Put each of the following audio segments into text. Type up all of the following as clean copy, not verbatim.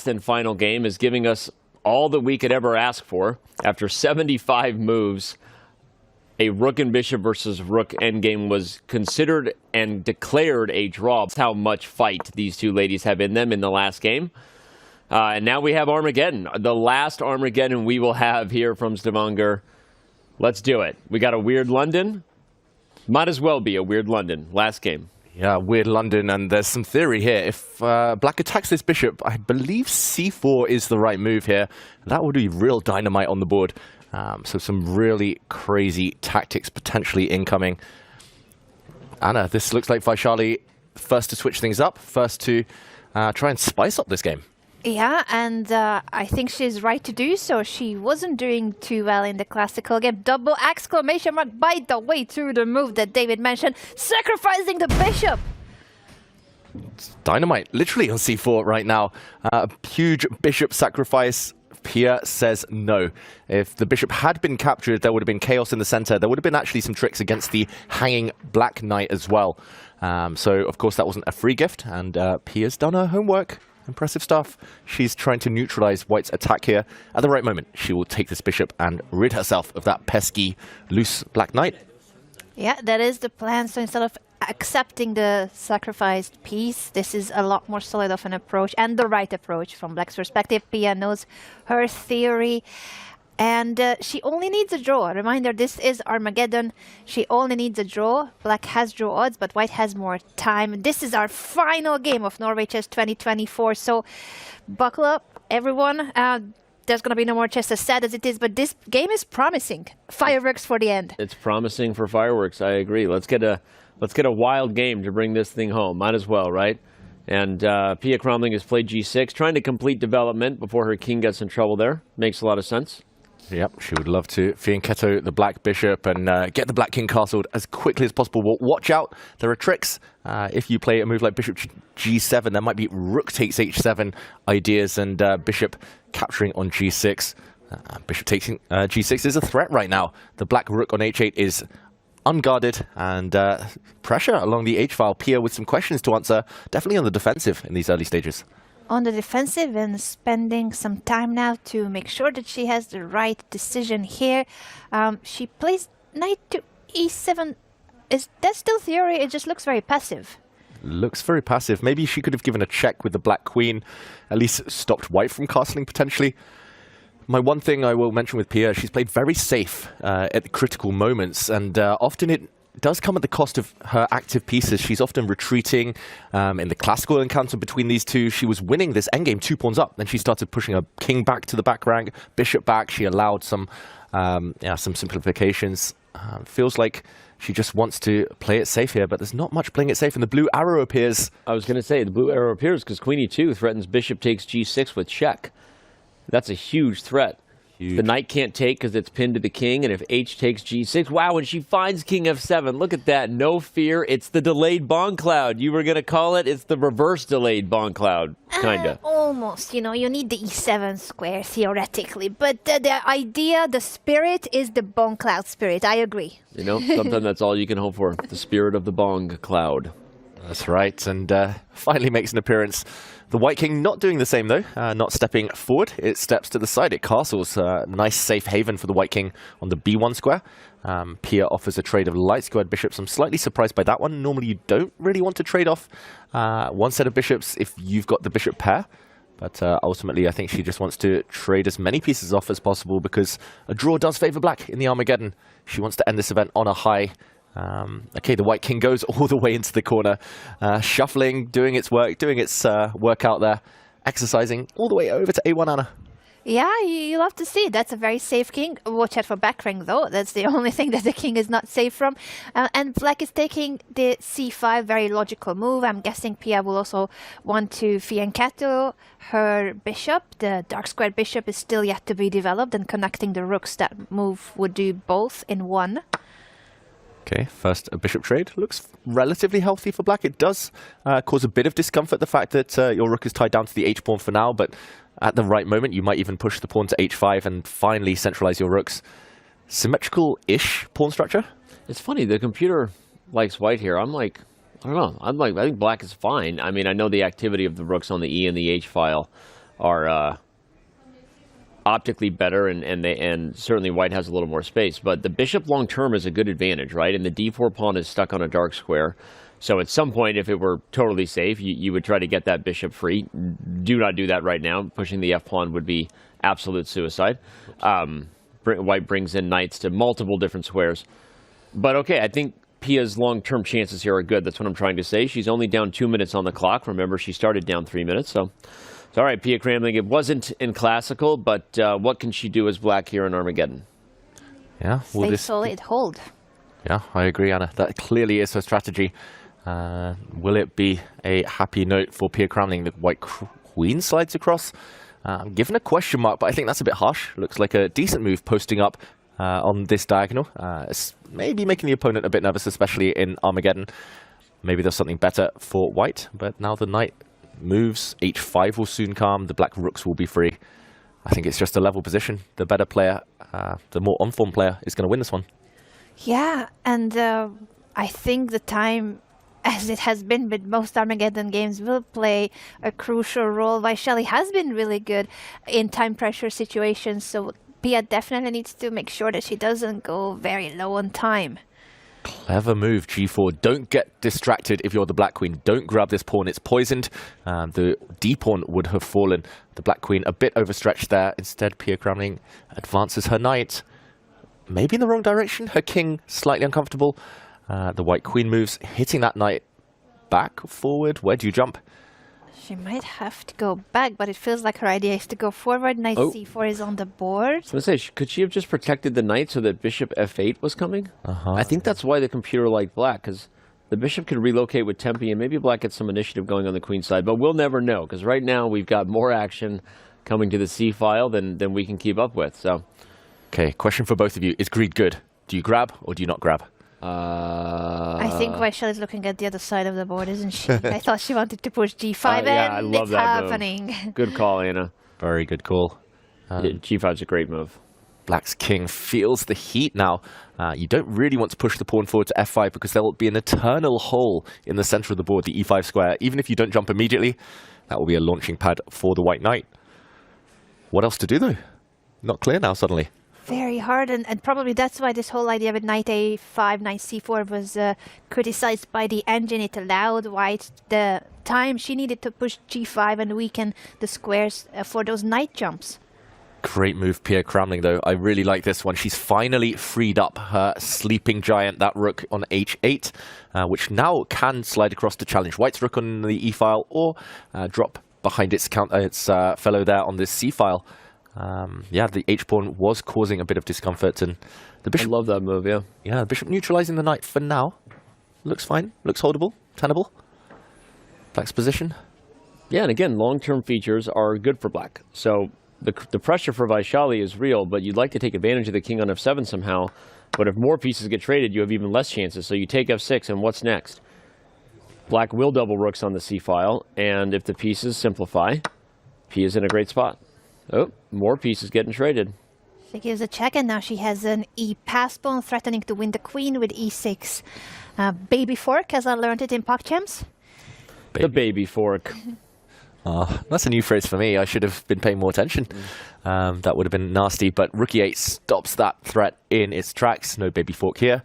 last and final game is giving us all that we could ever ask for. After 75 moves, a rook and bishop versus rook endgame was considered and declared a draw. That's how much fight these two ladies have in them in the last game. And now we have Armageddon, the last Armageddon we will have here from Stavanger. Let's do it. We got a weird London. Might as well be a weird London. Last game. Yeah, weird London, and there's some theory here. If black attacks this bishop, I believe c4 is the right move here. That would be real dynamite on the board. So some really crazy tactics potentially incoming. Anna, this looks like Vaishali first to switch things up, first to try and spice up this game. Yeah, and I think she's right to do so. She wasn't doing too well in the classical game. Double exclamation mark by the way through the move that David mentioned, sacrificing the bishop. It's dynamite, literally on c4 right now. Huge bishop sacrifice. Pia says no. If the bishop had been captured, there would have been chaos in the center. There would have been actually some tricks against the hanging black knight as well. So, of course, that wasn't a free gift, and Pia's done her homework. Impressive stuff. She's trying to neutralize White's attack here. At the right moment, she will take this bishop and rid herself of that pesky, loose black knight. Yeah, that is the plan. So instead of accepting the sacrificed piece, this is a lot more solid of an approach and the right approach from Black's perspective. Pia knows her theory. And she only needs a draw. Reminder, this is Armageddon. She only needs a draw. Black has draw odds, but White has more time. This is our final game of Norway Chess 2024. So buckle up, everyone. There's going to be no more chess, as sad as it is, but this game is promising. Fireworks for the end. It's promising for fireworks. I agree. Let's get a wild game to bring this thing home. Might as well, right? And Pia Cramling has played g6, trying to complete development before her king gets in trouble there. Makes a lot of sense. Yep, she would love to fianchetto the black bishop and get the black king castled as quickly as possible. But watch out, there are tricks. If you play a move like bishop g7, there might be rook takes h7 ideas and bishop capturing on g6. Bishop taking g6 is a threat right now. The black rook on h8 is unguarded, and pressure along the h-file. Pia with some questions to answer, definitely on the defensive in these early stages. On the defensive and spending some time now to make sure that she has the right decision here. She plays knight to e7. Is that still theory? It just looks very passive. Looks very passive. Maybe she could have given a check with the black queen, at least stopped White from castling potentially. My one thing I will mention with Pia, she's played very safe at the critical moments, and often it does come at the cost of her active pieces. She's often retreating. In the classical encounter between these two, she was winning this endgame 2 pawns up. Then she started pushing her king back to the back rank, bishop back. She allowed some simplifications. Feels like she just wants to play it safe here, but there's not much playing it safe, and the blue arrow appears. I was going to say, the blue arrow appears because queen e2 threatens bishop takes g6 with check. That's a huge threat. Huge. The knight can't take because it's pinned to the king, and if h takes g6, wow, and she finds king f7. Look at that. No fear. It's the delayed bong cloud. You were going to call it, it's the reverse delayed bong cloud, kind of. Almost. You know, you need the e7 square, theoretically. But the idea, the spirit, is the bong cloud spirit. I agree. You know, sometimes that's all you can hope for. The spirit of the bong cloud. That's right, and finally makes an appearance. The White King not doing the same, though, not stepping forward. It steps to the side. It castles. Nice safe haven for the White King on the b1 square. Pia offers a trade of light squared bishops. I'm slightly surprised by that one. Normally, you don't really want to trade off one set of bishops if you've got the bishop pair. But ultimately, I think she just wants to trade as many pieces off as possible because a draw does favor black in the Armageddon. She wants to end this event on a high. Okay, the White King goes all the way into the corner, shuffling, doing its work, doing its work out there, exercising all the way over to a1, Anna. Yeah, you love to see. That's a very safe king. Watch out for back ring, though. That's the only thing that the king is not safe from. And black is taking the c5, very logical move. I'm guessing Pia will also want to fianchetto her bishop. The dark squared bishop is still yet to be developed, and connecting the rooks, that move would do both in one. Okay, first a bishop trade. Looks relatively healthy for black. It does cause a bit of discomfort, the fact that your rook is tied down to the h-pawn for now, but at the right moment, you might even push the pawn to h5 and finally centralize your rooks. Symmetrical-ish pawn structure. It's funny, the computer likes white here. I'm like, I don't know. I think black is fine. I mean, I know the activity of the rooks on the e and the h file, are optically better, and certainly white has a little more space. But the bishop long term is a good advantage, right? And the d4 pawn is stuck on a dark square. So at some point, if it were totally safe, you would try to get that bishop free. Do not do that right now. Pushing the f-pawn would be absolute suicide. White brings in knights to multiple different squares. But okay, I think Pia's long-term chances here are good. That's what I'm trying to say. She's only down 2 minutes on the clock. Remember, she started down 3 minutes. So all right, Pia Cramling. It wasn't in classical, but what can she do as black here in Armageddon? Yeah, Stay solid, hold. Yeah, I agree, Anna. That clearly is her strategy. Will it be a happy note for Pia Cramling? The white queen slides across. I'm given a question mark, but I think that's a bit harsh. Looks like a decent move posting up on this diagonal. It's maybe making the opponent a bit nervous, especially in Armageddon. Maybe there's something better for white, but now the knight moves. H5 will soon come. The black rooks will be free. I think it's just a level position. The better player, the more on-form player, is going to win this one. Yeah, and I think the time, as it has been with most Armageddon games, will play a crucial role. Vaishali has been really good in time pressure situations, so Pia definitely needs to make sure that she doesn't go very low on time. Clever move, g4. Don't get distracted if you're the black queen. Don't grab this pawn. It's poisoned. The d-pawn would have fallen. The black queen a bit overstretched there. Instead, Pia Cramling advances her knight. Maybe in the wrong direction. Her king slightly uncomfortable. The white queen moves, hitting that knight back, forward. Where do you jump? She might have to go back, but it feels like her idea is to go forward. Knight c4 is on the board. I was going to say, could she have just protected the knight so that bishop f8 was coming? I think that's why the computer liked black, because the bishop could relocate with tempi, and maybe black gets some initiative going on the queen side. But we'll never know, because right now we've got more action coming to the c-file than we can keep up with. So, okay, question for both of you. Is greed good? Do you grab or do you not grab? I think Vaishali is looking at the other side of the board, isn't she? I thought she wanted to push g5, yeah, I and love it's that happening. Move. Good call, Anna. Very good call. g5 is a great move. Black's king feels the heat now. You don't really want to push the pawn forward to f5 because there will be an eternal hole in the center of the board, the e5 square. Even if you don't jump immediately, that will be a launching pad for the white knight. What else to do, though? Not clear now, suddenly. Very hard, and probably that's why this whole idea with knight a5, knight c4 was criticized by the engine. It allowed white the time she needed to push g5 and weaken the squares for those knight jumps. Great move, Pia Cramling, though. I really like this one. She's finally freed up her sleeping giant, that rook on h8, which now can slide across to challenge white's rook on the e-file or drop behind its fellow there on this c-file. Yeah, the h-pawn was causing a bit of discomfort, and the bishop... I love that move, yeah. Yeah, the bishop neutralizing the knight for now. Looks fine. Looks holdable. Tenable. Black's position. Yeah, and again, long-term features are good for black. So the pressure for Vaishali is real, but you'd like to take advantage of the king on f7 somehow. But if more pieces get traded, you have even less chances. So you take f6, and what's next? Black will double rooks on the c-file, and if the pieces simplify, Pia's in a great spot. Oh, more pieces getting traded. She gives a check, and now she has an e-pass pawn threatening to win the queen with e6. Baby fork, as I learned it in PogChamps. The baby fork. That's a new phrase for me. I should have been paying more attention. That would have been nasty, but rook e8 stops that threat in its tracks. No baby fork here.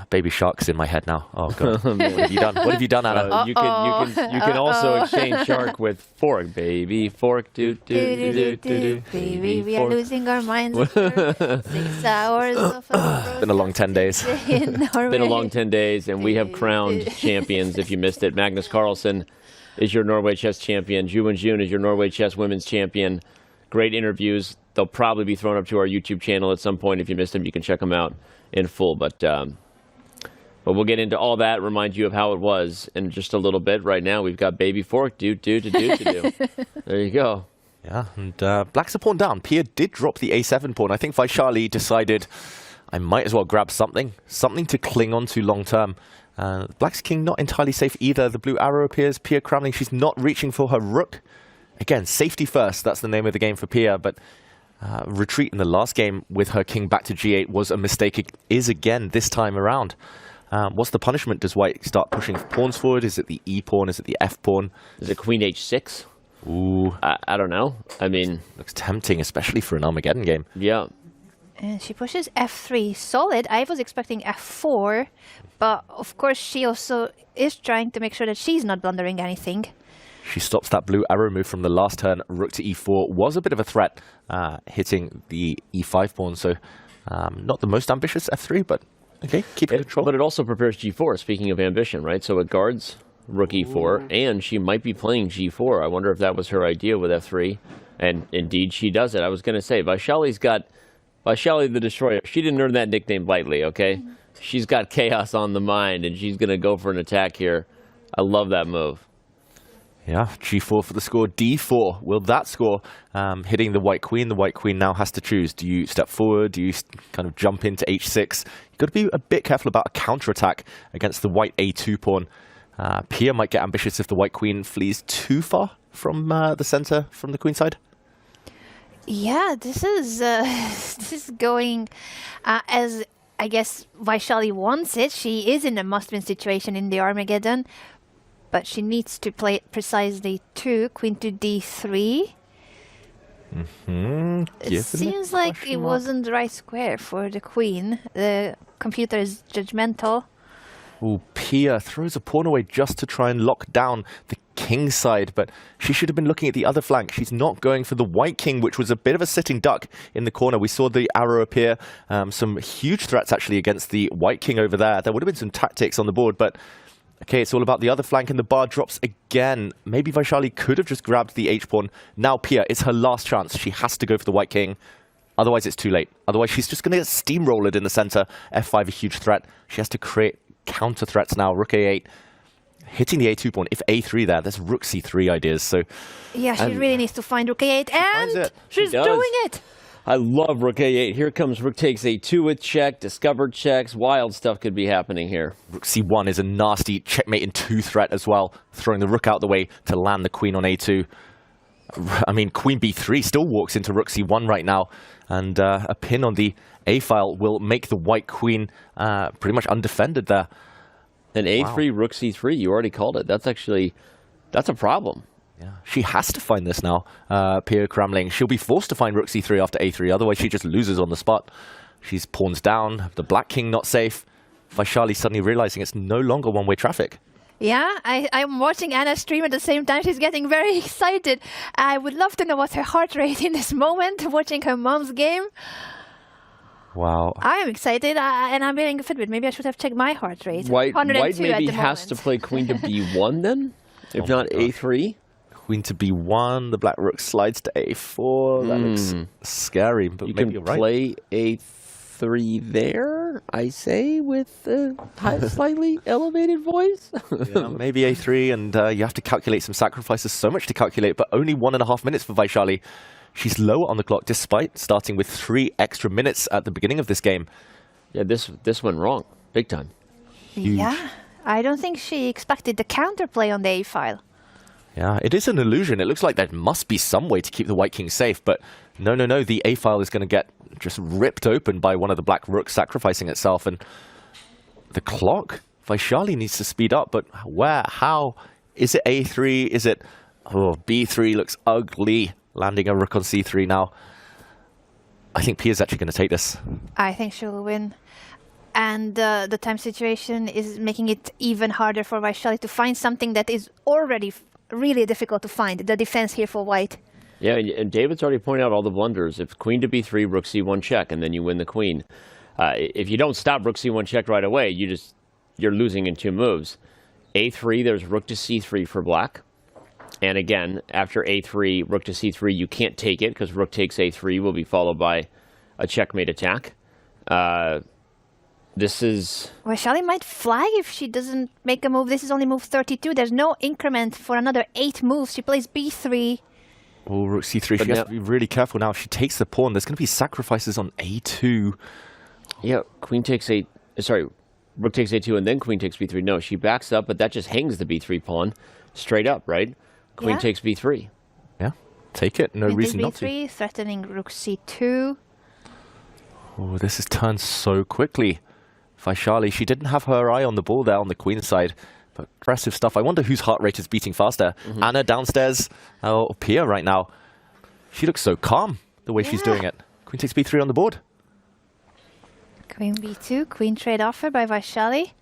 Baby shark's in my head now. Oh god, what have you done? What have you done, Anna? You can also exchange shark with fork. Baby fork, do. Baby, we are losing our minds after 6 hours of It's been a long 10 days. in Norway. Been a long 10 days, and we have crowned champions. If you missed it, Magnus Carlsen is your Norway chess champion. Wenjun is your Norway chess women's champion. Great interviews. They'll probably be thrown up to our YouTube channel at some point. If you missed them, you can check them out in full. But we'll get into all that, remind you of how it was in just a little bit. Right now, we've got baby fork, do. There you go. Yeah, and black's a pawn down. Pia did drop the a7 pawn. I think Vaishali decided, I might as well grab something to cling on to long term. Black's king not entirely safe either. The blue arrow appears. Pia Cramling, she's not reaching for her rook. Again, safety first. That's the name of the game for Pia, but retreat in the last game with her king back to g8 was a mistake. It is again this time around. What's the punishment? Does white start pushing pawns forward? Is it the e-pawn? Is it the f-pawn? Is it queen h6? Ooh, I don't know. I mean, looks tempting, especially for an Armageddon game. yeah. And she pushes f3. Solid. I was expecting f4, but of course she also is trying to make sure that she's not blundering anything. She stops that blue arrow move from the last turn. Rook to e4 was a bit of a threat, hitting the e5 pawn. So not the most ambitious f3, but okay, keep it control. But it also prepares g4, speaking of ambition, right? So it guards rook e4, and she might be playing g4. I wonder if that was her idea with f3. And indeed, she does it. I was going to say, Vaishali the Destroyer. She didn't earn that nickname lightly, okay? She's got chaos on the mind, and she's going to go for an attack here. I love that move. Yeah, g4 for the score. d4, will that score? Hitting the white queen. The white queen now has to choose. Do you step forward? Do you kind of jump into h6? You've got to be a bit careful about a counterattack against the white a2 pawn. Pia might get ambitious if the white queen flees too far from the center, from the queen side. Yeah, this is going as I guess Vaishali wants it. She is in a must-win situation in the Armageddon, but she needs to play it precisely too. Queen to d3. It seems like it wasn't the right square for the queen. The computer is judgmental. Ooh, Pia throws a pawn away just to try and lock down the king side, but she should have been looking at the other flank. She's not going for the white king, which was a bit of a sitting duck in the corner. We saw the arrow appear. Some huge threats actually against the white king over there. There would have been some tactics on the board, but okay, it's all about the other flank, and the bar drops again. Maybe Vaishali could have just grabbed the h-pawn. Now Pia, it's her last chance. She has to go for the white king. Otherwise, it's too late. Otherwise, she's just going to get steamrolled in the center. f5, a huge threat. She has to create counter threats now. Rook a8, hitting the a2 pawn. If a3 there's rook c3 ideas. So yeah, she really needs to find rook a8, and she's doing it. I love rook a8. Here comes rook takes a2 with check, discovered checks. Wild stuff could be happening here. Rook c1 is a nasty checkmate in 2 threat as well, throwing the rook out the way to land the queen on a2. I mean, queen b3 still walks into rook c1 right now, and a pin on the a file will make the white queen pretty much undefended there. And a3, rook c3, you already called it. That's a problem. Yeah. She has to find this now, Pia Cramling. She'll be forced to find rook c3 after a3, otherwise she just loses on the spot. She's pawns down, the black king not safe. Vaishali suddenly realizing it's no longer one-way traffic. Yeah, I'm watching Anna stream at the same time. She's getting very excited. I would love to know what's her heart rate in this moment, watching her mom's game. Wow. I am excited, and I'm wearing a Fitbit. Maybe I should have checked my heart rate. White maybe has to play queen to b1 then, if not a3. Queen to b1, the black rook slides to a4. That looks scary, but you maybe can you're right. play a3 there, I say, with a slightly elevated voice. Yeah, maybe a3, and you have to calculate some sacrifices. So much to calculate, but only 1.5 minutes for Vaishali. She's lower on the clock, despite starting with 3 extra minutes at the beginning of this game. Yeah, this went wrong, big time. Huge. Yeah, I don't think she expected the counterplay on the a file. Yeah, it is an illusion. It looks like there must be some way to keep the white king safe, but no. The a file is going to get just ripped open by one of the black rooks sacrificing itself, and the clock. Vaishali needs to speed up, but where? How? Is it a3? Is it? Oh, b3 looks ugly. Landing a rook on c3 now. I think Pia's actually going to take this. I think she will win. And the time situation is making it even harder for Vaishali to find something that is already really difficult to find. The defense here for white. Yeah, and David's already pointed out all the blunders. If queen to b3, rook c1 check, and then you win the queen. If you don't stop rook c1 check right away, you're losing in 2 moves. a3, there's rook to c3 for black. And again, after a3, rook to c3, you can't take it because rook takes a3 will be followed by a checkmate attack. This is... Vaishali might flag if she doesn't make a move. This is only move 32. There's no increment for another 8 moves. She plays b3. Oh, rook c3. She has to be really careful now. If she takes the pawn, there's going to be sacrifices on a2. Yeah, queen takes a... Sorry, rook takes a2 and then queen takes b3. No, she backs up, but that just hangs the b3 pawn straight up, right? Queen takes b3. Yeah, take it. No reason not to. b3, threatening rook c2. Oh, this has turned so quickly. Vaishali, she didn't have her eye on the ball there on the queen side. But aggressive stuff. I wonder whose heart rate is beating faster. Anna downstairs, or Pia right now. She looks so calm the way she's doing it. Queen takes b3 on the board. Queen b2, queen trade offer by Vaishali.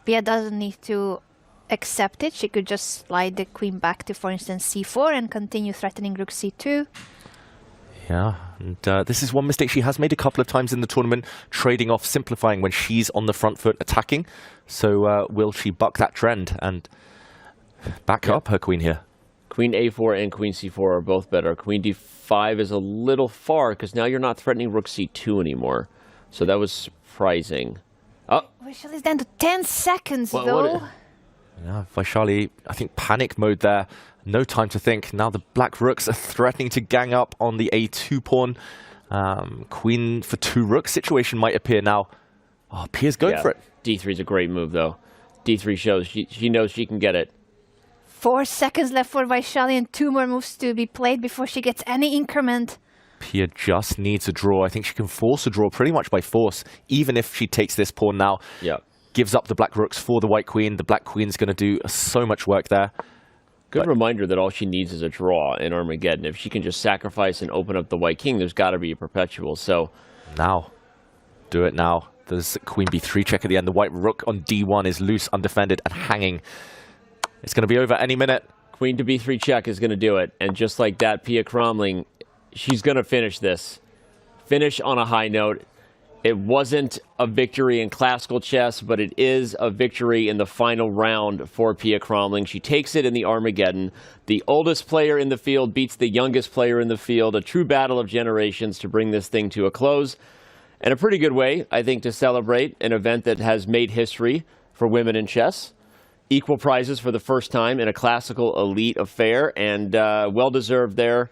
Pia doesn't need to accept it. She could just slide the queen back to, for instance, c4 and continue threatening rook c2. Yeah, and this is one mistake she has made a couple of times in the tournament, trading off, simplifying when she's on the front foot attacking. So will she buck that trend and back up her queen here? Queen a4 and queen c4 are both better. Queen d5 is a little far because now you're not threatening rook c2 anymore. So that was surprising. Oh, Vaishali's down to 10 seconds, though. Yeah, Vaishali, I think panic mode there. No time to think. Now the black rooks are threatening to gang up on the a2 pawn. Queen for 2 rook situation might appear now. Oh, Pia's going for it. d3 is a great move, though. d3 shows she knows she can get it. 4 seconds left for Vaishali and 2 more moves to be played before she gets any increment. Pia just needs a draw. I think she can force a draw pretty much by force, even if she takes this pawn now. Yeah. Gives up the black rooks for the white queen. The black queen's going to do so much work there. Good reminder that all she needs is a draw in Armageddon. If she can just sacrifice and open up the white king, there's got to be a perpetual. So now, do it now. There's queen b3 check at the end. The white rook on d1 is loose, undefended, and hanging. It's going to be over any minute. Queen to b3 check is going to do it. And just like that, Pia Cramling, she's going to finish this. Finish on a high note. It wasn't a victory in classical chess, but it is a victory in the final round for Pia Cramling. She takes it in the Armageddon. The oldest player in the field beats the youngest player in the field. A true battle of generations to bring this thing to a close. And a pretty good way, I think, to celebrate an event that has made history for women in chess. Equal prizes for the first time in a classical elite affair, and well-deserved there